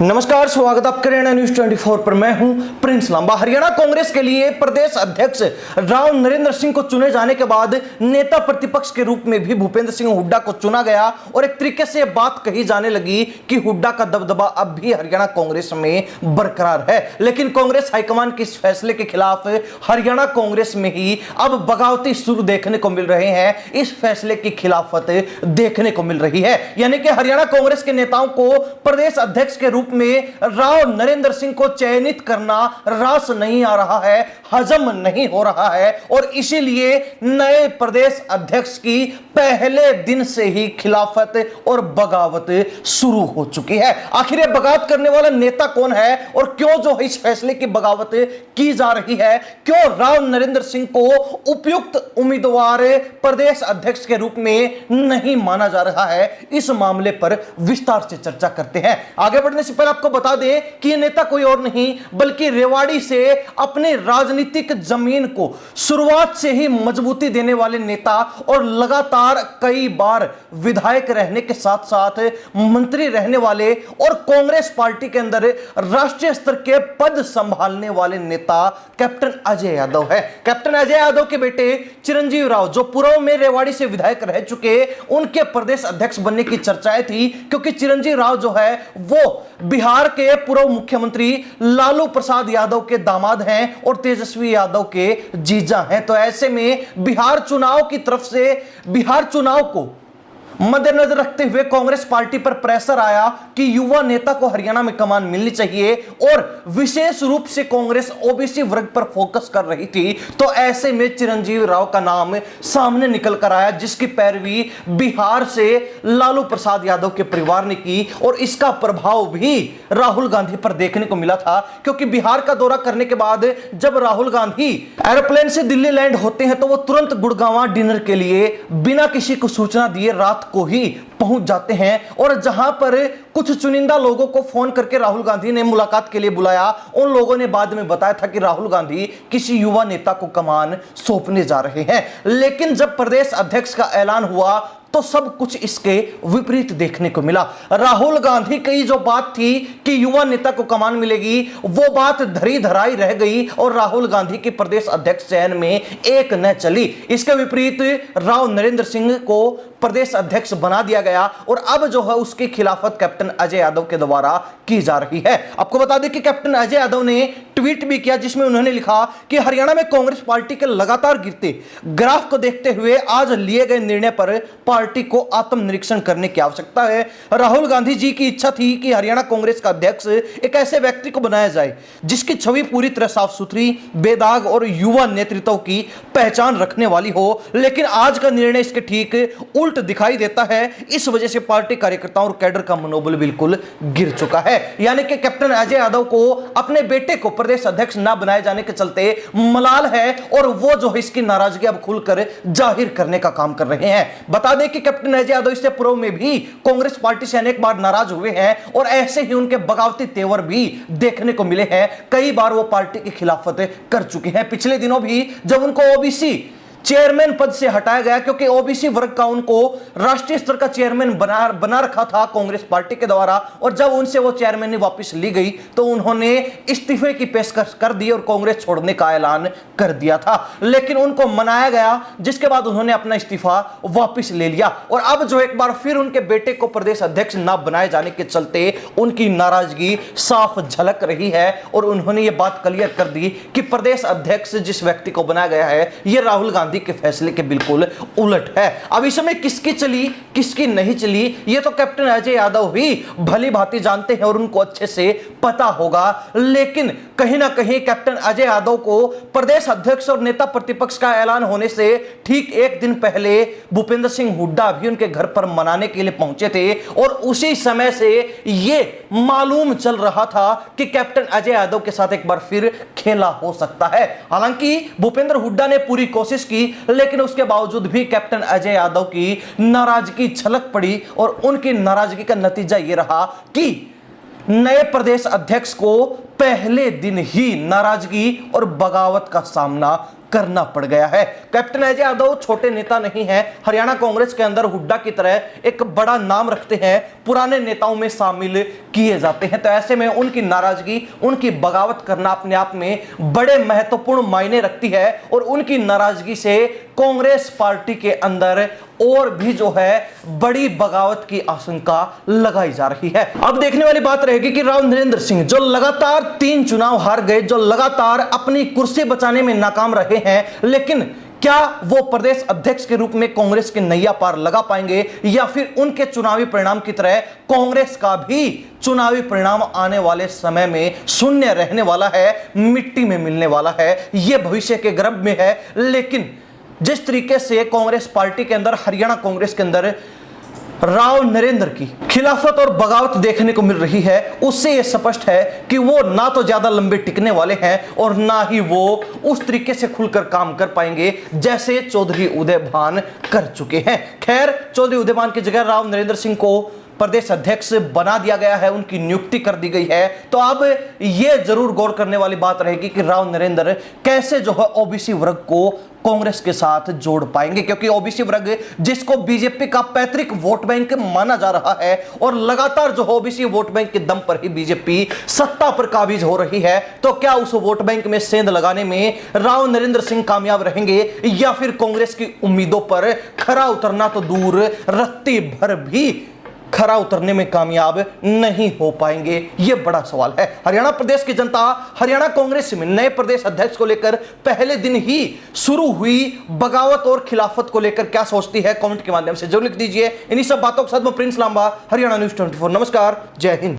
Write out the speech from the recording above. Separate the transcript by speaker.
Speaker 1: नमस्कार, स्वागत आपका हरियाणा न्यूज 24 पर। मैं हूं प्रिंस लांबा। हरियाणा कांग्रेस के लिए प्रदेश अध्यक्ष राव नरेंद्र सिंह को चुने जाने के बाद नेता प्रतिपक्ष के रूप में भी भूपेंद्र सिंह हुड्डा को चुना गया और एक तरीके से बात कही जाने लगी कि हुड्डा का दबदबा अब भी हरियाणा कांग्रेस में बरकरार है। लेकिन कांग्रेस हाईकमान के इस फैसले के खिलाफ हरियाणा कांग्रेस में ही अब बगावती सुर देखने को मिल रहे हैं। इस फैसले की खिलाफत देखने को मिल रही है, यानी कि हरियाणा कांग्रेस के नेताओं को प्रदेश अध्यक्ष के रूप में राव नरेंद्र सिंह को चयनित करना रास नहीं आ रहा है, हजम नहीं हो रहा है और इसीलिए नए प्रदेश अध्यक्ष की पहले दिन से ही खिलाफत और बगावत शुरू हो चुकी है। आखिर ये बगावत करने वाला नेता कौन है और क्यों जो इस फैसले की बगावत की जा रही है, क्यों राव नरेंद्र सिंह को उपयुक्त उम्मीदवार प्रदेश अध्यक्ष के रूप में नहीं माना जा रहा है, इस मामले पर विस्तार से चर्चा करते हैं। आगे बढ़ने से पहले आपको बता दें कि यह नेता कोई और नहीं बल्कि रेवाड़ी से अपने राजनीतिक जमीन को शुरुआत से ही मजबूती देने वाले नेता और लगातार कई बार विधायक रहने के साथ साथ मंत्री रहने वाले और कांग्रेस पार्टी के अंदर राष्ट्रीय स्तर के पद संभालने वाले नेता कैप्टन अजय यादव है। कैप्टन अजय यादव के बेटे चिरंजीव राव जो पूर्व में रेवाड़ी से विधायक रह चुके, उनके प्रदेश अध्यक्ष बनने की चर्चाएं थी क्योंकि चिरंजीव राव जो है वो बिहार के पूर्व मुख्यमंत्री लालू प्रसाद यादव के दामाद हैं और तेजस्वी यादव के जीजा हैं। तो ऐसे में बिहार चुनाव को मद्देनजर रखते हुए कांग्रेस पार्टी पर प्रेशर आया कि युवा नेता को हरियाणा में कमान मिलनी चाहिए और विशेष रूप से कांग्रेस ओबीसी वर्ग पर फोकस कर रही थी। तो ऐसे में चिरंजीव राव का नाम सामने निकल कर आया, जिसकी पैरवी बिहार से लालू प्रसाद यादव के परिवार ने की और इसका प्रभाव भी राहुल गांधी पर देखने को मिला था। क्योंकि बिहार का दौरा करने के बाद जब राहुल गांधी एरोप्लेन से दिल्ली लैंड होते हैं तो वो तुरंत गुड़गांव डिनर के लिए बिना किसी को सूचना दिए रात को ही पहुंच जाते हैं और जहां पर कुछ चुनिंदा लोगों को फोन करके राहुल गांधी ने मुलाकात के लिए बुलाया, उन लोगों ने बाद में बताया था कि राहुल गांधी किसी युवा नेता को कमान सौंपने जा रहे हैं। लेकिन जब प्रदेश अध्यक्ष का ऐलान हुआ तो सब कुछ इसके विपरीत देखने को मिला। राहुल गांधी की जो बात थी कि युवा नेता को कमान मिलेगी, वो बात धरी धराई रह गई और राहुल गांधी की प्रदेश अध्यक्ष चयन में एक न चली। इसके विपरीत राव नरेंद्र सिंह को प्रदेश अध्यक्ष बना दिया गया और अब जो है उसकी खिलाफत कैप्टन अजय यादव के द्वारा की जा रही है। आपको बता दें कि कैप्टन अजय यादव ने ट्वीट भी किया जिसमें उन्होंने लिखा कि हरियाणा में कांग्रेस पार्टी के लगातार गिरते ग्राफ को देखते हुए आज लिए गए निर्णय पर पार्टी को आत्मनिरीक्षण करने की आवश्यकता है। राहुल गांधी जी की इच्छा थी कि हरियाणा कांग्रेस का अध्यक्ष एक ऐसे व्यक्ति को बनाया जाए जिसकी छवि पूरी तरह साफ सुथरी, बेदाग और युवा नेतृत्व की पहचान रखने वाली हो, लेकिन आज का निर्णय इसके ठीक उल्ट दिखाई देता है। इस वजह से पार्टी कार्यकर्ताओं और कैडर का मनोबल बिल्कुल गिर चुका है। यानी कि कैप्टन अजय यादव को अपने बेटे को प्रदेश अध्यक्ष न बनाए जाने के चलते मलाल है और वो जो है इसकी नाराजगी अब खुलकर जाहिर करने का काम कर रहे हैं। बता दें कि कैप्टन अजय यादव इससे पूर्व में भी कांग्रेस पार्टी से अनेक बार नाराज हुए हैं और ऐसे ही उनके बगावती तेवर भी देखने को मिले हैं। कई बार वो पार्टी की खिलाफत कर चुके हैं। पिछले दिनों भी जब उनको ओबीसी चेयरमैन पद से हटाया गया क्योंकि ओबीसी वर्ग का उनको राष्ट्रीय स्तर का चेयरमैन बना रखा था कांग्रेस पार्टी के द्वारा, और जब उनसे वो चेयरमैन वापस ली गई तो उन्होंने इस्तीफे की पेशकश कर दी और कांग्रेस छोड़ने का ऐलान कर दिया था। लेकिन उनको मनाया गया जिसके बाद उन्होंने अपना इस्तीफा वापस ले लिया और अब जो एक बार फिर उनके बेटे को प्रदेश अध्यक्ष न बनाए जाने के चलते उनकी नाराजगी साफ झलक रही है और उन्होंने ये बात क्लियर कर दी कि प्रदेश अध्यक्ष जिस व्यक्ति को बनाया गया है ये राहुल गांधी के फैसले के बिल्कुल उलट है। अब इस समय किसकी चली किसकी नहीं चली ये तो कैप्टन अजय यादव ही भली भांति जानते हैं और उनको अच्छे से पता होगा। लेकिन कहीं ना कहीं कैप्टन अजय यादव को प्रदेश अध्यक्ष और नेता प्रतिपक्ष का ऐलान होने से ठीक एक दिन पहले भूपेंद्र सिंह हुड्डा भी उनके घर पर मनाने के लिए पहुंचे थे और उसी समय से यह मालूम चल रहा था कि कैप्टन अजय यादव के साथ एक बार फिर खेला हो सकता है। हालांकि भूपेंद्र हुड्डा ने पूरी कोशिश की लेकिन उसके बावजूद भी कैप्टन अजय यादव की नाराजगी झलक पड़ी और उनकी नाराजगी का नतीजा यह रहा कि नए प्रदेश अध्यक्ष को पहले दिन ही नाराजगी और बगावत का सामना करना पड़ गया है। कैप्टन अजय यादव छोटे नेता नहीं है, हरियाणा कांग्रेस के अंदर हुड्डा की तरह एक बड़ा नाम रखते हैं, पुराने नेताओं में शामिल किए जाते हैं। तो ऐसे में उनकी नाराजगी, उनकी बगावत करना अपने आप में बड़े महत्वपूर्ण मायने रखती है और उनकी नाराजगी से कांग्रेस पार्टी के अंदर और भी जो है बड़ी बगावत की आशंका लगाई जा रही है। अब देखने वाली बात रहेगी कि राव नरेंद्र सिंह जो लगातार 3 चुनाव हार गए, जो लगातार अपनी कुर्सी बचाने में नाकाम रहे हैं, लेकिन क्या वो प्रदेश अध्यक्ष के रूप में कांग्रेस के नैया पार लगा पाएंगे या फिर उनके चुनावी परिणाम की तरह कांग्रेस का भी चुनावी परिणाम आने वाले समय में शून्य रहने वाला है, मिट्टी में मिलने वाला है, यह भविष्य के गर्भ में है। लेकिन जिस तरीके से कांग्रेस पार्टी के अंदर, हरियाणा कांग्रेस के अंदर राव नरेंद्र की खिलाफत और बगावत देखने को मिल रही है, उससे यह स्पष्ट है कि वो ना तो ज्यादा लंबे टिकने वाले हैं और ना ही वो उस तरीके से खुलकर काम कर पाएंगे जैसे चौधरी उदयभान कर चुके हैं। खैर, चौधरी उदयभान की जगह राव नरेंद्र सिंह को प्रदेश अध्यक्ष बना दिया गया है, उनकी नियुक्ति कर दी गई है। तो अब यह जरूर गौर करने वाली बात रहेगी कि राव नरेंद्र कैसे जो है ओबीसी वर्ग को कांग्रेस के साथ जोड़ पाएंगे, क्योंकि ओबीसी वर्ग जिसको बीजेपी का पैतृक वोट बैंक माना जा रहा है और लगातार जो ओबीसी वोट बैंक के दम पर ही बीजेपी सत्ता पर काबिज हो रही है, तो क्या उस वोट बैंक में सेंध लगाने में राव नरेंद्र सिंह कामयाब रहेंगे या फिर कांग्रेस की उम्मीदों पर खरा उतरना तो दूर, रत्ती भर भी खरा उतरने में कामयाब नहीं हो पाएंगे? यह बड़ा सवाल है। हरियाणा प्रदेश की जनता हरियाणा कांग्रेस में नए प्रदेश अध्यक्ष को लेकर पहले दिन ही शुरू हुई बगावत और खिलाफत को लेकर क्या सोचती है, कमेंट के माध्यम से जरूर लिख दीजिए। इन्हीं सब बातों के साथ मैं प्रिंस लांबा, हरियाणा न्यूज़ 24। नमस्कार, जय हिंद।